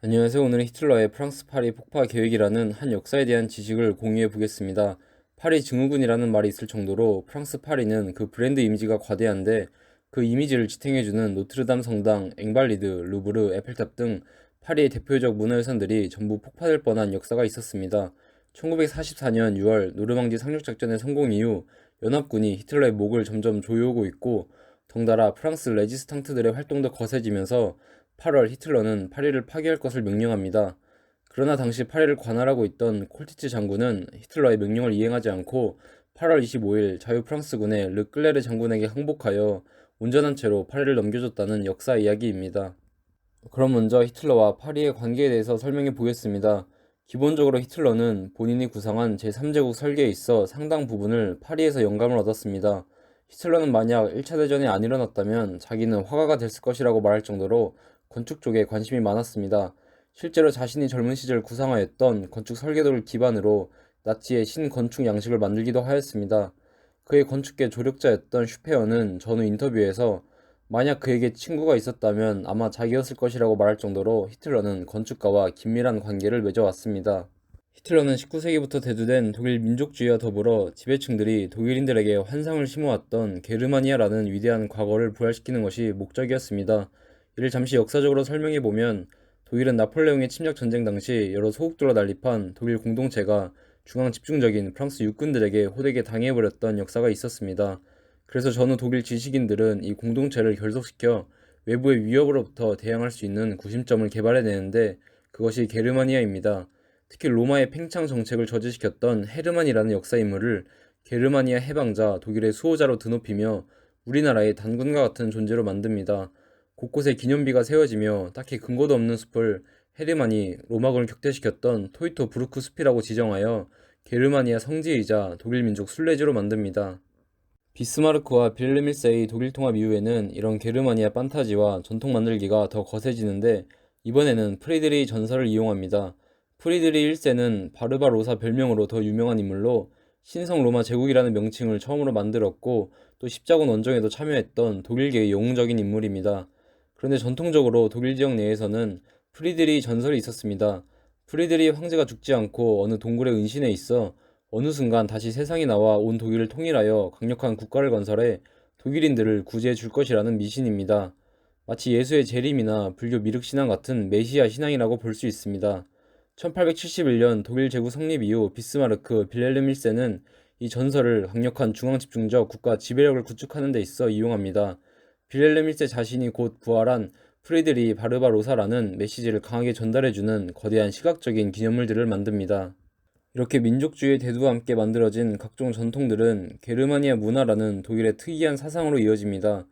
안녕하세요. 오늘은 히틀러의 프랑스 파리 폭파 계획이라는 한 역사에 대한 지식을 공유해 보겠습니다. 파리 증후군이라는 말이 있을 정도로 프랑스 파리는 그 브랜드 이미지가 과대한데 그 이미지를 지탱해주는 노트르담 성당, 앵발리드, 루브르, 에펠탑 등 파리의 대표적 문화유산들이 전부 폭파될 뻔한 역사가 있었습니다. 1944년 6월 노르망디 상륙작전의 성공 이후 연합군이 히틀러의 목을 점점 조여오고 있고 덩달아 프랑스 레지스탕트들의 활동도 거세지면서 8월 히틀러는 파리를 파괴할 것을 명령합니다. 그러나 당시 파리를 관할하고 있던 콜티츠 장군은 히틀러의 명령을 이행하지 않고 8월 25일 자유프랑스군의 르클레르 장군에게 항복하여 온전한 채로 파리를 넘겨줬다는 역사 이야기입니다. 그럼 먼저 히틀러와 파리의 관계에 대해서 설명해 보겠습니다. 기본적으로 히틀러는 본인이 구상한 제3제국 설계에 있어 상당 부분을 파리에서 영감을 얻었습니다. 히틀러는 만약 1차 대전이 안 일어났다면 자기는 화가가 됐을 것이라고 말할 정도로 건축 쪽에 관심이 많았습니다. 실제로 자신이 젊은 시절 구상하였던 건축 설계도를 기반으로 나치의 신건축 양식을 만들기도 하였습니다. 그의 건축계 조력자였던 슈페어는 전후 인터뷰에서 만약 그에게 친구가 있었다면 아마 자기였을 것이라고 말할 정도로 히틀러는 건축가와 긴밀한 관계를 맺어왔습니다. 히틀러는 19세기부터 대두된 독일 민족주의와 더불어 지배층들이 독일인들에게 환상을 심어왔던 게르마니아라는 위대한 과거를 부활시키는 것이 목적이었습니다. 이를 잠시 역사적으로 설명해보면 독일은 나폴레옹의 침략 전쟁 당시 여러 소국들로 난립한 독일 공동체가 중앙 집중적인 프랑스 육군들에게 호되게 당해버렸던 역사가 있었습니다. 그래서 전후 독일 지식인들은 이 공동체를 결속시켜 외부의 위협으로부터 대항할 수 있는 구심점을 개발해내는데 그것이 게르마니아입니다. 특히 로마의 팽창 정책을 저지시켰던 헤르만이라는 역사 인물을 게르마니아 해방자 독일의 수호자로 드높이며 우리나라의 단군과 같은 존재로 만듭니다. 곳곳에 기념비가 세워지며 딱히 근거도 없는 숲을 헤르만이 로마군을 격퇴시켰던 토이토 브루크 숲이라고 지정하여 게르마니아 성지이자 독일 민족 순례지로 만듭니다. 비스마르크와 빌헬름 1세의 독일 통합 이후에는 이런 게르마니아 판타지와 전통 만들기가 더 거세지는데 이번에는 프리드리히 전설을 이용합니다. 프리드리히 1세는 바르바로사 별명으로 더 유명한 인물로 신성 로마 제국이라는 명칭을 처음으로 만들었고 또 십자군 원정에도 참여했던 독일계의 영웅적인 인물입니다. 그런데 전통적으로 독일 지역 내에서는 프리드리히 전설이 있었습니다. 프리드리히 황제가 죽지 않고 어느 동굴에 은신해 있어 어느 순간 다시 세상에 나와 온 독일을 통일하여 강력한 국가를 건설해 독일인들을 구제해 줄 것이라는 미신입니다. 마치 예수의 재림이나 불교 미륵신앙 같은 메시아 신앙이라고 볼 수 있습니다. 1871년 독일 제국 성립 이후 비스마르크, 빌헬름 1세는 이 전설을 강력한 중앙집중적 국가 지배력을 구축하는 데 있어 이용합니다. 빌헬름 1세 자신이 곧 부활한 프리드리 바르바로사라는 메시지를 강하게 전달해주는 거대한 시각적인 기념물들을 만듭니다. 이렇게 민족주의의 대두와 함께 만들어진 각종 전통들은 게르마니아 문화라는 독일의 특이한 사상으로 이어집니다.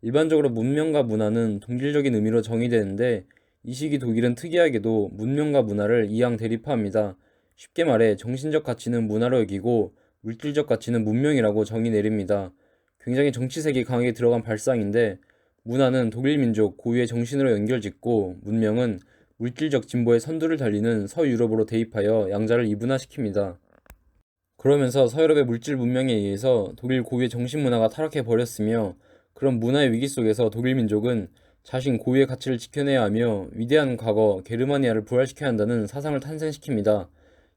일반적으로 문명과 문화는 동질적인 의미로 정의되는데 이 시기 독일은 특이하게도 문명과 문화를 이양 대립화합니다. 쉽게 말해 정신적 가치는 문화로 여기고 물질적 가치는 문명이라고 정의 내립니다. 굉장히 정치색이 강하게 들어간 발상인데 문화는 독일 민족 고유의 정신으로 연결짓고 문명은 물질적 진보의 선두를 달리는 서유럽으로 대입하여 양자를 이분화시킵니다. 그러면서 서유럽의 물질 문명에 의해서 독일 고유의 정신 문화가 타락해 버렸으며 그런 문화의 위기 속에서 독일 민족은 자신 고유의 가치를 지켜내야 하며 위대한 과거 게르마니아를 부활시켜야 한다는 사상을 탄생시킵니다.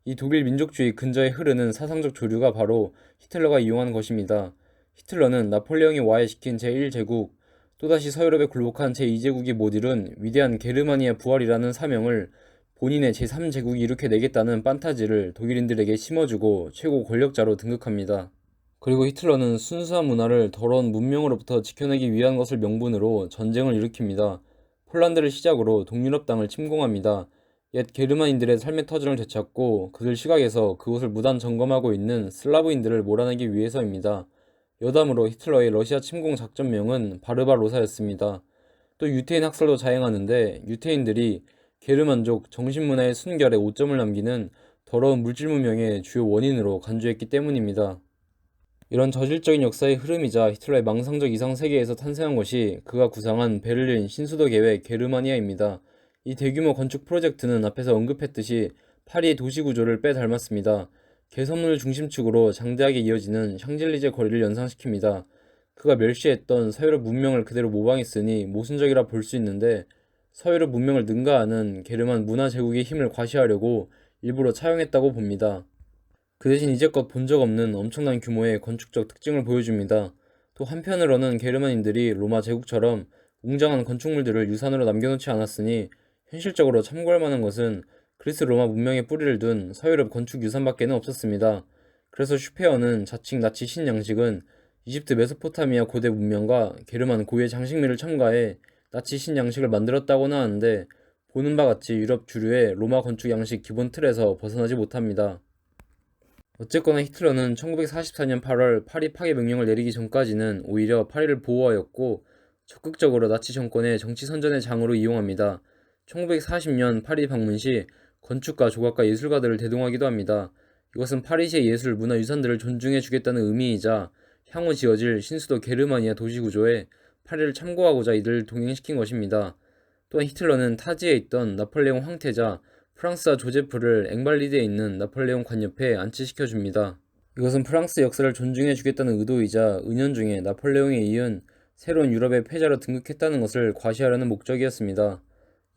이 독일 민족주의 근저에 흐르는 사상적 조류가 바로 히틀러가 이용한 것입니다. 히틀러는 나폴레옹이 와해시킨 제1제국, 또다시 서유럽에 굴복한 제2제국이 못 이룬 위대한 게르마니아 부활이라는 사명을 본인의 제3제국이 일으켜내겠다는 판타지를 독일인들에게 심어주고 최고 권력자로 등극합니다. 그리고 히틀러는 순수한 문화를 더러운 문명으로부터 지켜내기 위한 것을 명분으로 전쟁을 일으킵니다. 폴란드를 시작으로 동유럽 땅을 침공합니다. 옛 게르만인들의 삶의 터전을 되찾고 그들 시각에서 그곳을 무단 점검하고 있는 슬라브인들을 몰아내기 위해서입니다. 여담으로 히틀러의 러시아 침공 작전명은 바르바로사였습니다. 또 유태인 학살도 자행하는데 유태인들이 게르만족 정신문화의 순결에 오점을 남기는 더러운 물질 문명의 주요 원인으로 간주했기 때문입니다. 이런 저질적인 역사의 흐름이자 히틀러의 망상적 이상 세계에서 탄생한 것이 그가 구상한 베를린 신수도 계획 게르마니아입니다. 이 대규모 건축 프로젝트는 앞에서 언급했듯이 파리의 도시 구조를 빼닮았습니다. 개선문을 중심축으로 장대하게 이어지는 샹젤리제 거리를 연상시킵니다. 그가 멸시했던 서유럽 문명을 그대로 모방했으니 모순적이라 볼 수 있는데 서유럽 문명을 능가하는 게르만 문화 제국의 힘을 과시하려고 일부러 차용했다고 봅니다. 그 대신 이제껏 본 적 없는 엄청난 규모의 건축적 특징을 보여줍니다. 또 한편으로는 게르만인들이 로마 제국처럼 웅장한 건축물들을 유산으로 남겨놓지 않았으니 현실적으로 참고할 만한 것은 그리스 로마 문명의 뿌리를 둔 서유럽 건축 유산밖에는 없었습니다. 그래서 슈페어는 자칭 나치 신양식은 이집트 메소포타미아 고대 문명과 게르만 고유의 장식미를 첨가해 나치 신양식을 만들었다고는 하는데 보는 바 같이 유럽 주류의 로마 건축 양식 기본 틀에서 벗어나지 못합니다. 어쨌거나 히틀러는 1944년 8월 파리 파괴 명령을 내리기 전까지는 오히려 파리를 보호하였고 적극적으로 나치 정권의 정치 선전의 장으로 이용합니다. 1940년 파리 방문 시 건축가, 조각가, 예술가들을 대동하기도 합니다. 이것은 파리시의 예술, 문화 유산들을 존중해 주겠다는 의미이자 향후 지어질 신수도 게르마니아 도시구조에 파리를 참고하고자 이들을 동행시킨 것입니다. 또한 히틀러는 타지에 있던 나폴레옹 황태자 프랑스와 조제프를 앵발리드에 있는 나폴레옹 관 옆에 안치시켜 줍니다. 이것은 프랑스 역사를 존중해 주겠다는 의도이자 은연중에 나폴레옹에 이은 새로운 유럽의 패자로 등극했다는 것을 과시하려는 목적이었습니다.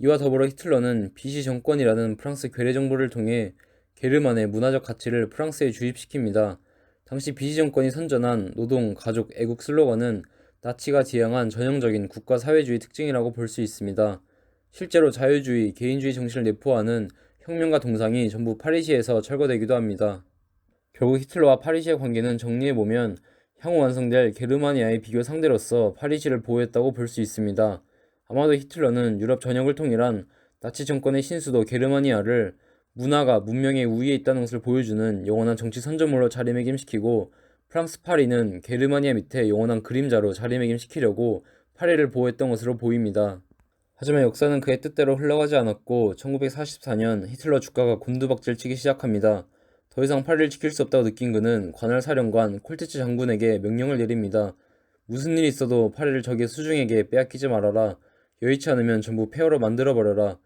이와 더불어 히틀러는 비시 정권이라는 프랑스 괴뢰 정부를 통해 게르만의 문화적 가치를 프랑스에 주입시킵니다. 당시 비시 정권이 선전한 노동, 가족, 애국 슬로건은 나치가 지향한 전형적인 국가 사회주의 특징이라고 볼 수 있습니다. 실제로 자유주의, 개인주의 정신을 내포하는 혁명가 동상이 전부 파리시에서 철거되기도 합니다. 결국 히틀러와 파리시의 관계는 정리해보면 향후 완성될 게르마니아의 비교 상대로서 파리시를 보호했다고 볼 수 있습니다. 아마도 히틀러는 유럽 전역을 통일한 나치 정권의 신수도 게르마니아를 문화가 문명의 우위에 있다는 것을 보여주는 영원한 정치 선전물로 자리매김시키고 프랑스 파리는 게르마니아 밑에 영원한 그림자로 자리매김시키려고 파리를 보호했던 것으로 보입니다. 하지만 역사는 그의 뜻대로 흘러가지 않았고 1944년 히틀러 주가가 곤두박질 치기 시작합니다. 더 이상 파리를 지킬 수 없다고 느낀 그는 관할 사령관 콜티츠 장군에게 명령을 내립니다. 무슨 일이 있어도 파리를 적의 수중에게 빼앗기지 말아라. 여의치 않으면 전부 폐허로 만들어버려라.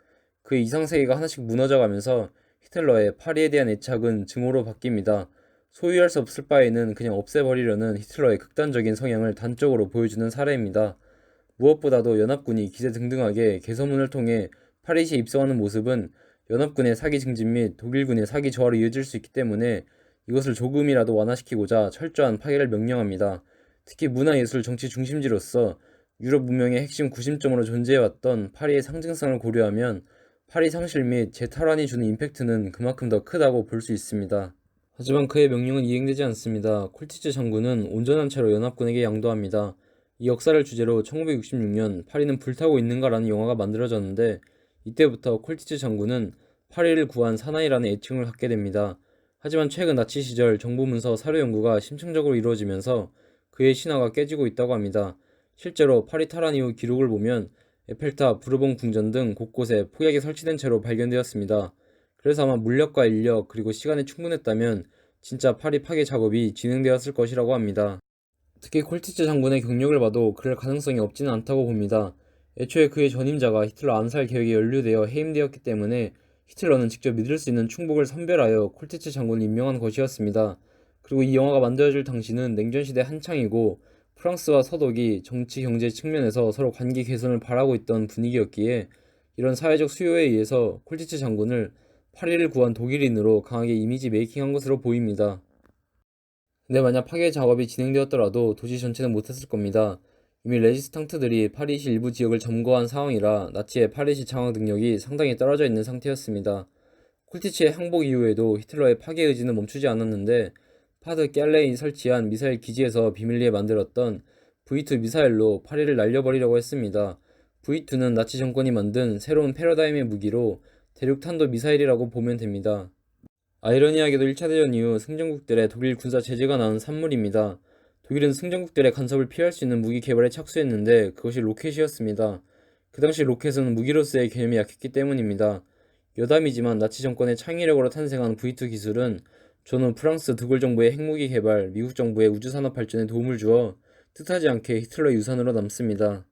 그의 이상세계가 하나씩 무너져가면서 히틀러의 파리에 대한 애착은 증오로 바뀝니다. 소유할 수 없을 바에는 그냥 없애버리려는 히틀러의 극단적인 성향을 단적으로 보여주는 사례입니다. 무엇보다도 연합군이 기세등등하게 개서문을 통해 파리시에 입성하는 모습은 연합군의 사기 증진 및 독일군의 사기 저하로 이어질 수 있기 때문에 이것을 조금이라도 완화시키고자 철저한 파괴를 명령합니다. 특히 문화예술 정치 중심지로서 유럽 문명의 핵심 구심점으로 존재해왔던 파리의 상징성을 고려하면 파리 상실 및 재탈환이 주는 임팩트는 그만큼 더 크다고 볼 수 있습니다. 하지만 그의 명령은 이행되지 않습니다. 콜티츠 장군은 온전한 채로 연합군에게 양도합니다. 이 역사를 주제로 1966년 파리는 불타고 있는가라는 영화가 만들어졌는데 이때부터 콜티츠 장군은 파리를 구한 사나이라는 애칭을 갖게 됩니다. 하지만 최근 나치 시절 정부 문서 사료 연구가 심층적으로 이루어지면서 그의 신화가 깨지고 있다고 합니다. 실제로 파리 탈환 이후 기록을 보면 에펠탑, 부르봉 궁전 등 곳곳에 폭약이 설치된 채로 발견되었습니다. 그래서 아마 물력과 인력 그리고 시간이 충분했다면 진짜 파리 파괴 작업이 진행되었을 것이라고 합니다. 특히 콜티츠 장군의 경력을 봐도 그럴 가능성이 없지는 않다고 봅니다. 애초에 그의 전임자가 히틀러 암살 계획에 연루되어 해임되었기 때문에 히틀러는 직접 믿을 수 있는 충복을 선별하여 콜티츠 장군을 임명한 것이었습니다. 그리고 이 영화가 만들어질 당시는 냉전시대 한창이고 프랑스와 서독이 정치 경제 측면에서 서로 관계 개선을 바라고 있던 분위기였기에 이런 사회적 수요에 의해서 콜티츠 장군을 파리를 구한 독일인으로 강하게 이미지 메이킹한 것으로 보입니다. 근데 만약 파괴 작업이 진행되었더라도 도시 전체는 못했을 겁니다. 이미 레지스탕트들이 파리시 일부 지역을 점거한 상황이라 나치의 파리시 장악 능력이 상당히 떨어져 있는 상태였습니다. 콜티치의 항복 이후에도 히틀러의 파괴 의지는 멈추지 않았는데 파드 깰레이 설치한 미사일 기지에서 비밀리에 만들었던 V2 미사일로 파리를 날려버리려고 했습니다. V2는 나치 정권이 만든 새로운 패러다임의 무기로 대륙탄도 미사일이라고 보면 됩니다. 아이러니하게도 1차 대전 이후 승전국들의 독일 군사 제재가 나온 산물입니다. 독일은 승전국들의 간섭을 피할 수 있는 무기 개발에 착수했는데 그것이 로켓이었습니다. 그 당시 로켓은 무기로서의 개념이 약했기 때문입니다. 여담이지만 나치 정권의 창의력으로 탄생한 V2 기술은 전후 프랑스 드골 정부의 핵무기 개발, 미국 정부의 우주산업 발전에 도움을 주어 뜻하지 않게 히틀러 유산으로 남습니다.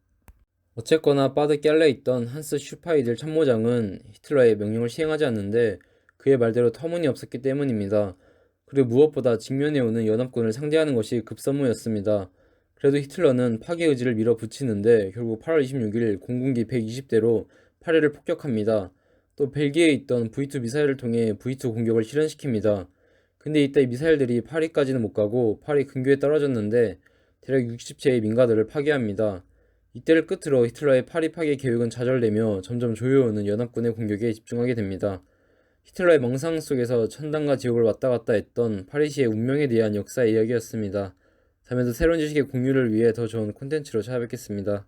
어쨌거나 바드 깰레에 있던 한스 슈파이들 참모장은 히틀러의 명령을 시행하지 않는데 그의 말대로 터무니없었기 때문입니다. 그리고 무엇보다 직면해오는 연합군을 상대하는 것이 급선무였습니다. 그래도 히틀러는 파괴 의지를 밀어붙이는데 결국 8월 26일 공군기 120대로 파리를 폭격합니다. 또 벨기에에 있던 V2 미사일을 통해 V2 공격을 실현시킵니다. 근데 이때 미사일들이 파리까지는 못 가고 파리 근교에 떨어졌는데 대략 60채의 민가들을 파괴합니다. 이때를 끝으로 히틀러의 파리 파괴 계획은 좌절되며 점점 조여오는 연합군의 공격에 집중하게 됩니다. 히틀러의 망상 속에서 천당과 지옥을 왔다 갔다 했던 파리시의 운명에 대한 역사 이야기였습니다. 다음에도 새로운 지식의 공유를 위해 더 좋은 콘텐츠로 찾아뵙겠습니다.